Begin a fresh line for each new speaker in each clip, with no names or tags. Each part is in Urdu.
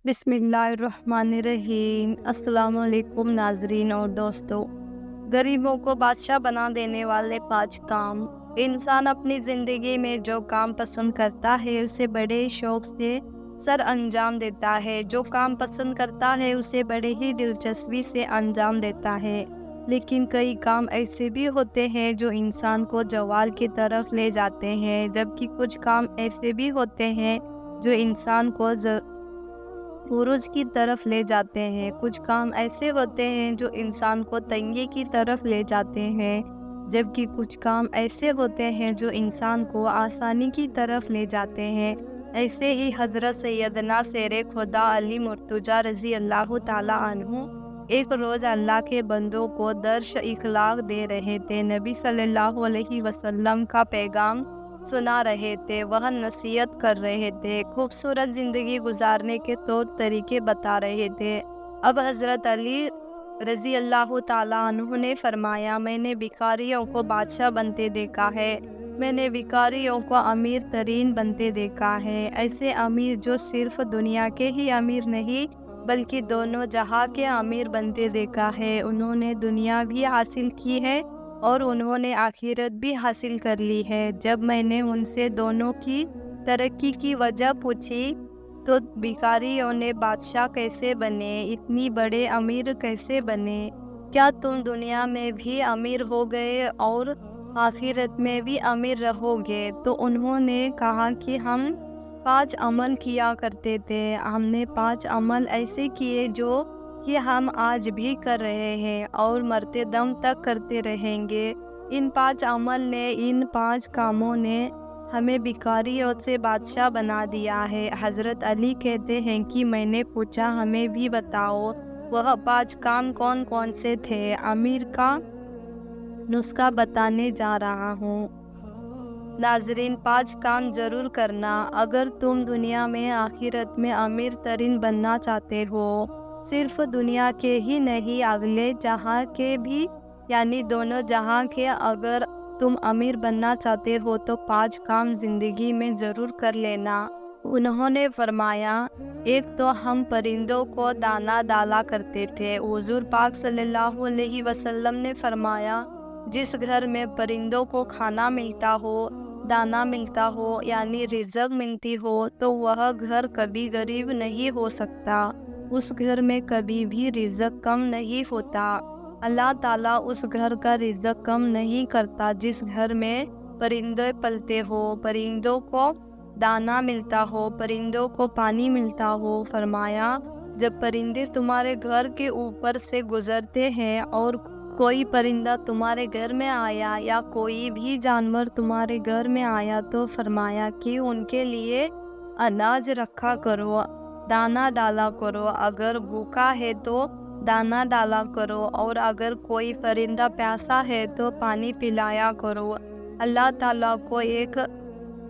بسم اللہ الرحمن الرحیم۔ السلام علیکم ناظرین اور دوستوں۔ غریبوں کو بادشاہ بنا دینے والے 5 کام۔ انسان اپنی زندگی میں جو کام پسند کرتا ہے اسے بڑے شوق سے سر انجام دیتا ہے۔ جو کام پسند کرتا ہے اسے بڑے ہی دلچسپی سے انجام دیتا ہے۔ لیکن کئی کام ایسے بھی ہوتے ہیں جو انسان کو زوال کی طرف لے جاتے ہیں، جبکہ کچھ کام ایسے بھی ہوتے ہیں جو انسان کو عروج کی طرف لے جاتے ہیں۔ کچھ کام ایسے ہوتے ہیں جو انسان کو تنگی کی طرف لے جاتے ہیں، جبکہ کچھ کام ایسے ہوتے ہیں جو انسان کو آسانی کی طرف لے جاتے ہیں۔ ایسے ہی حضرت سیدنا شیر خدا علی مرتضیٰ رضی اللہ تعالیٰ عنہ ایک روز اللہ کے بندوں کو درس اخلاق دے رہے تھے۔ نبی صلی اللہ علیہ وسلم کا پیغام سنا رہے تھے، وہ نصیحت کر رہے تھے، خوبصورت زندگی گزارنے کے طور طریقے بتا رہے تھے۔ اب حضرت علی رضی اللہ تعالیٰ عنہ نے فرمایا، میں نے بھکاریوں کو بادشاہ بنتے دیکھا ہے، میں نے بھکاریوں کو امیر ترین بنتے دیکھا ہے۔ ایسے امیر جو صرف دنیا کے ہی امیر نہیں بلکہ دونوں جہاں کے امیر بنتے دیکھا ہے۔ انہوں نے دنیا بھی حاصل کی ہے اور انہوں نے آخرت بھی حاصل کر لی ہے۔ جب میں نے ان سے دونوں کی ترقی کی وجہ پوچھی تو بھکاریوں نے بادشاہ کیسے بنے، اتنی بڑے امیر کیسے بنے، کیا تم دنیا میں بھی امیر ہو گئے اور آخرت میں بھی امیر رہو گے؟ تو انہوں نے کہا کہ ہم 5 عمل کیا کرتے تھے، ہم نے 5 عمل ایسے کیے جو کہ ہم آج بھی کر رہے ہیں اور مرتے دم تک کرتے رہیں گے۔ ان 5 عمل نے، ان 5 کاموں نے ہمیں بھکاریوں سے بادشاہ بنا دیا ہے۔ حضرت علی کہتے ہیں کہ میں نے پوچھا، ہمیں بھی بتاؤ وہ 5 کام کون کون سے تھے؟ امیر کا نسخہ بتانے جا رہا ہوں۔ ناظرین، 5 کام ضرور کرنا اگر تم دنیا میں آخرت میں امیر ترین بننا چاہتے ہو۔ صرف دنیا کے ہی نہیں، اگلے جہاں کے بھی، یعنی دونوں جہاں کے اگر تم امیر بننا چاہتے ہو تو 5 کام زندگی میں ضرور کر لینا۔ انہوں نے فرمایا، ایک تو ہم پرندوں کو دانہ ڈالا کرتے تھے۔ حضور پاک صلی اللہ علیہ وسلم نے فرمایا، جس گھر میں پرندوں کو کھانا ملتا ہو، دانہ ملتا ہو، یعنی رزق ملتی ہو، تو وہ گھر کبھی غریب نہیں ہو سکتا، اس گھر میں کبھی بھی رزق کم نہیں ہوتا۔ اللہ تعالیٰ اس گھر کا رزق کم نہیں کرتا جس گھر میں پرندے پلتے ہو، پرندوں کو دانہ ملتا ہو، پرندوں کو پانی ملتا ہو۔ فرمایا، جب پرندے تمہارے گھر کے اوپر سے گزرتے ہیں اور کوئی پرندہ تمہارے گھر میں آیا یا کوئی بھی جانور تمہارے گھر میں آیا تو فرمایا کہ ان کے لیے اناج رکھا کرو، دانہ ڈالا کرو، اگر بھوکا ہے تو دانہ ڈالا کرو، اور اگر کوئی پرندہ پیاسا ہے تو پانی پلایا کرو۔ اللہ تعالیٰ کو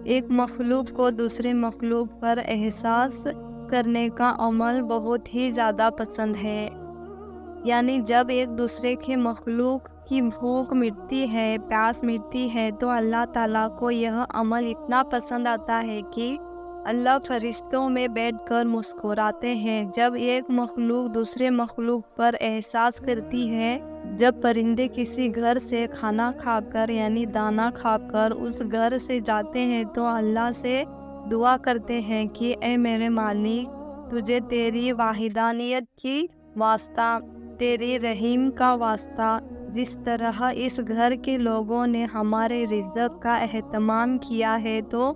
ایک مخلوق کو دوسرے مخلوق پر احساس کرنے کا عمل بہت ہی زیادہ پسند ہے۔ یعنی جب ایک دوسرے کے مخلوق کی بھوک مٹتی ہے، پیاس مٹتی ہے، تو اللہ تعالیٰ کو یہ عمل اتنا پسند آتا ہے کہ اللہ فرشتوں میں بیٹھ کر مسکراتے ہیں جب ایک مخلوق دوسرے مخلوق پر احساس کرتی ہے۔ جب پرندے کسی گھر سے کھانا کھا کر، یعنی دانہ کھا کر اس گھر سے جاتے ہیں تو اللہ سے دعا کرتے ہیں کہ اے میرے مالک، تجھے تیری وحدانیت کی واسطہ، تیری رحیم کا واسطہ، جس طرح اس گھر کے لوگوں نے ہمارے رزق کا اہتمام کیا ہے تو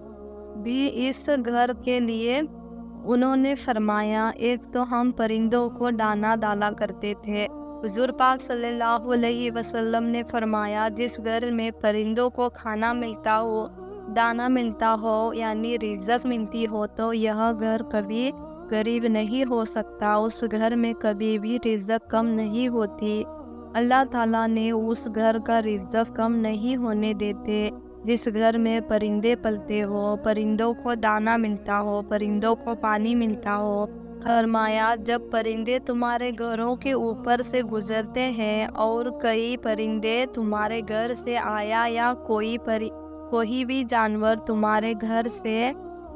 بھی اس گھر کے لیے۔ انہوں نے فرمایا، ایک تو ہم پرندوں کو دانہ ڈالا کرتے تھے۔ حضور پاک صلی اللہ علیہ وسلم نے فرمایا، جس گھر میں پرندوں کو کھانا ملتا ہو، دانہ ملتا ہو، یعنی رزق ملتی ہو، تو یہ گھر کبھی غریب نہیں ہو سکتا، اس گھر میں کبھی بھی رزق کم نہیں ہوتی۔ اللہ تعالیٰ نے اس گھر کا رزق کم نہیں ہونے دیتے جس گھر میں پرندے پلتے ہو، پرندوں کو دانہ ملتا ہو، پرندوں کو پانی ملتا ہو۔ فرمایا، جب پرندے تمہارے گھروں کے اوپر سے گزرتے ہیں اور کئی پرندے تمہارے گھر سے آیا یا کوئی بھی جانور تمہارے گھر سے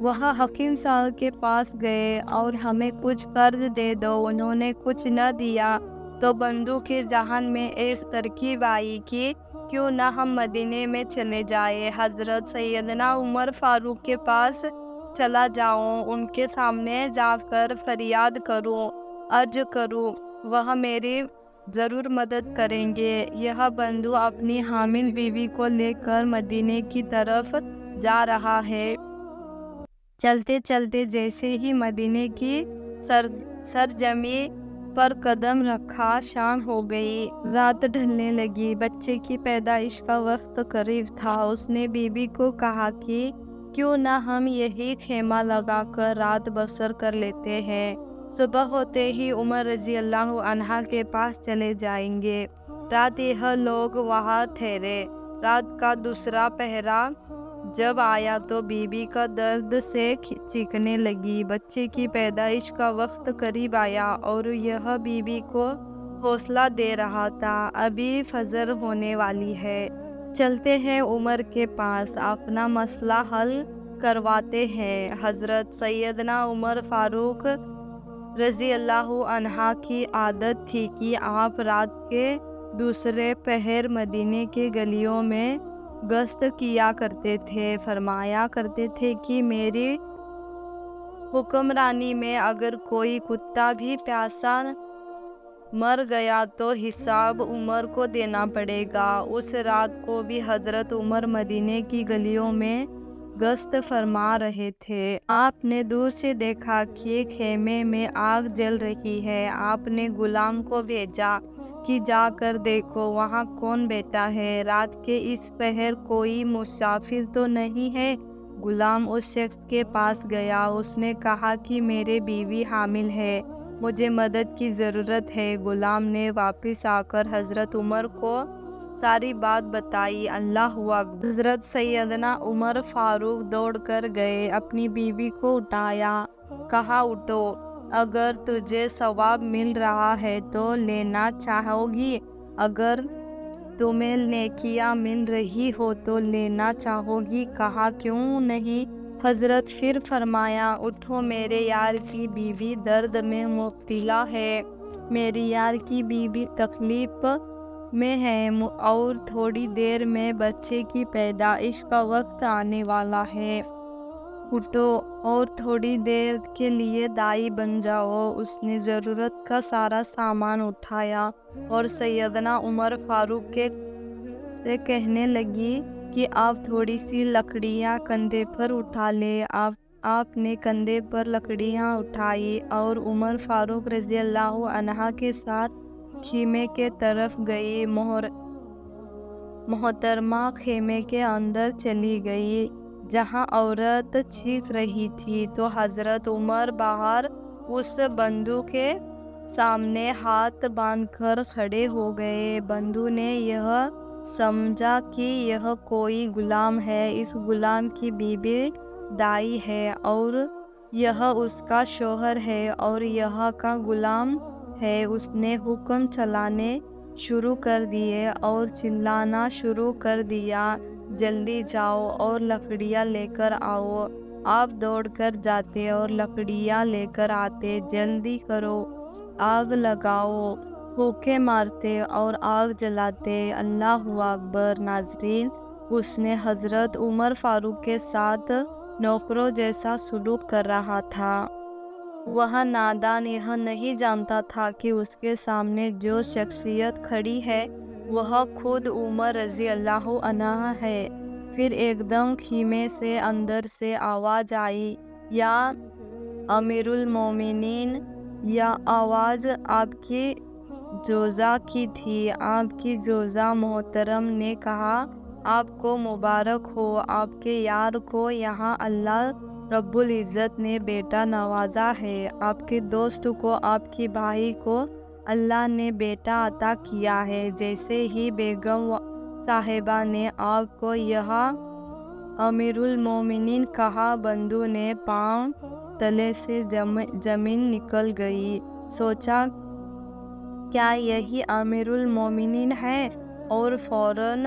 وہ حکیم صاحب کے پاس گئے اور ہمیں کچھ قرض دے دو. انہوں نے کچھ نہ دیا تو بندو کے ذہن میں ایک ترکیب آئی کہ کیوں نہ ہم مدینے میں چلے جائیں. حضرت سیدنا عمر فاروق کے پاس چلا جاؤں، ان کے سامنے جا کر فریاد کروں، عرض کروں، وہ میری ضرور مدد کریں گے. یہ بندو اپنی حامل بیوی کو لے کر مدینے کی طرف جا رہا ہے. چلتے چلتے جیسے ہی مدینے کی سرزمین پر قدم رکھا، شام ہو گئی، رات ڈھلنے لگی. بچے کی پیدائش کا وقت قریب تھا. اس نے بیوی کو کہا کہ کیوں نہ ہم یہی خیمہ لگا کر رات بسر کر لیتے ہیں، صبح ہوتے ہی عمر رضی اللہ عنہ کے پاس چلے جائیں گے. رات یہ لوگ وہاں ٹھہرے. رات کا دوسرا پہرا جب آیا تو بیوی کا درد سے چیخنے لگی. بچے کی پیدائش کا وقت قریب آیا اور یہ بیوی کو حوصلہ دے رہا تھا. ابھی فجر ہونے والی ہے، چلتے ہیں عمر کے پاس، اپنا مسئلہ حل کرواتے ہیں. حضرت سیدنا عمر فاروق رضی اللہ عنہ کی عادت تھی کہ آپ رات کے دوسرے پہر مدینے کے گلیوں میں گشت کیا کرتے تھے. فرمایا کرتے تھے کہ میری حکمرانی میں اگر کوئی کتا بھی پیاسا مر گیا تو حساب عمر کو دینا پڑے گا. اس رات کو بھی حضرت عمر مدینے کی گلیوں میں گشت فرما رہے تھے. آپ نے دور سے دیکھا کہ خیمے میں آگ جل رہی ہے. آپ نے غلام کو بھیجا کہ جا کر دیکھو وہاں کون بیٹھا ہے، رات کے اس پہر کوئی مسافر تو نہیں ہے. غلام اس شخص کے پاس گیا. اس نے کہا کہ میری بیوی حامل ہے، مجھے مدد کی ضرورت ہے. غلام نے واپس آ کر حضرت عمر کو ساری بات بتائی. اللہ اکبر. حضرت سیدنا عمر فاروق دوڑ کر گئے، اپنی بیوی کو اٹھایا، کہا اٹھو، اگر تجھے ثواب مل رہا ہے تو لینا چاہو گی، اگر تمہیں نیکیاں مل رہی ہو تو لینا چاہو گی. کہا کیوں نہیں. حضرت پھر فرمایا اٹھو، میرے یار کی بیوی درد میں مبتلا ہے، میری یار کی بیوی تکلیف میں ہے اور تھوڑی دیر میں بچے کی پیدائش کا وقت آنے والا ہے. اٹھو اور تھوڑی دیر کے لیے دائی بن جاؤ. اس نے ضرورت کا سارا سامان اٹھایا اور سیدنا عمر فاروق سے کہنے لگی کہ آپ تھوڑی سی لکڑیاں کندھے پر اٹھا لیں. آپ نے کندھے پر لکڑیاں اٹھائی اور عمر فاروق رضی اللہ عنہ کے ساتھ خیمے کے طرف گئی. محترمہ خیمے کے اندر چلی گئی جہاں عورت چیخ رہی تھی تو حضرت عمر باہر اس بندو کے سامنے ہاتھ باندھ کر کھڑے ہو گئے. بندو نے یہ سمجھا کہ یہ کوئی غلام ہے، اس غلام کی بیوی دائی ہے اور یہ اس کا شوہر ہے اور یہ کا غلام ہے. اس نے حکم چلانے شروع کر دیے اور چلانا شروع کر دیا، جلدی جاؤ اور لکڑیاں لے کر آؤ. آپ دوڑ کر جاتے اور لکڑیاں لے کر آتے. جلدی کرو، آگ لگاؤ. پھونکے مارتے اور آگ جلاتے. اللہ اکبر. ناظرین، اس نے حضرت عمر فاروق کے ساتھ نوکروں جیسا سلوک کر رہا تھا. وہ نادان یہ نہیں جانتا تھا کہ اس کے سامنے جو شخصیت کھڑی ہے وہ خود عمر رضی اللہ عنہ ہے. پھر ایک دم خیمے سے اندر سے آواز آئی، یا امیر المومنین. یہ آواز آپ کی زوجہ کی تھی. آپ کی زوجہ محترم نے کہا آپ کو مبارک ہو، آپ کے یار کو یہاں اللہ رب العزت نے بیٹا نوازا ہے. آپ کے دوست کو، آپ کی بھائی کو اللہ نے بیٹا عطا کیا ہے. جیسے ہی بیگم صاحبہ نے آپ کو یہ امیر المومنین کہا، بندو نے پاؤں تلے سے زمین نکل گئی. سوچا کیا یہی امیر المومنین ہے اور فوراً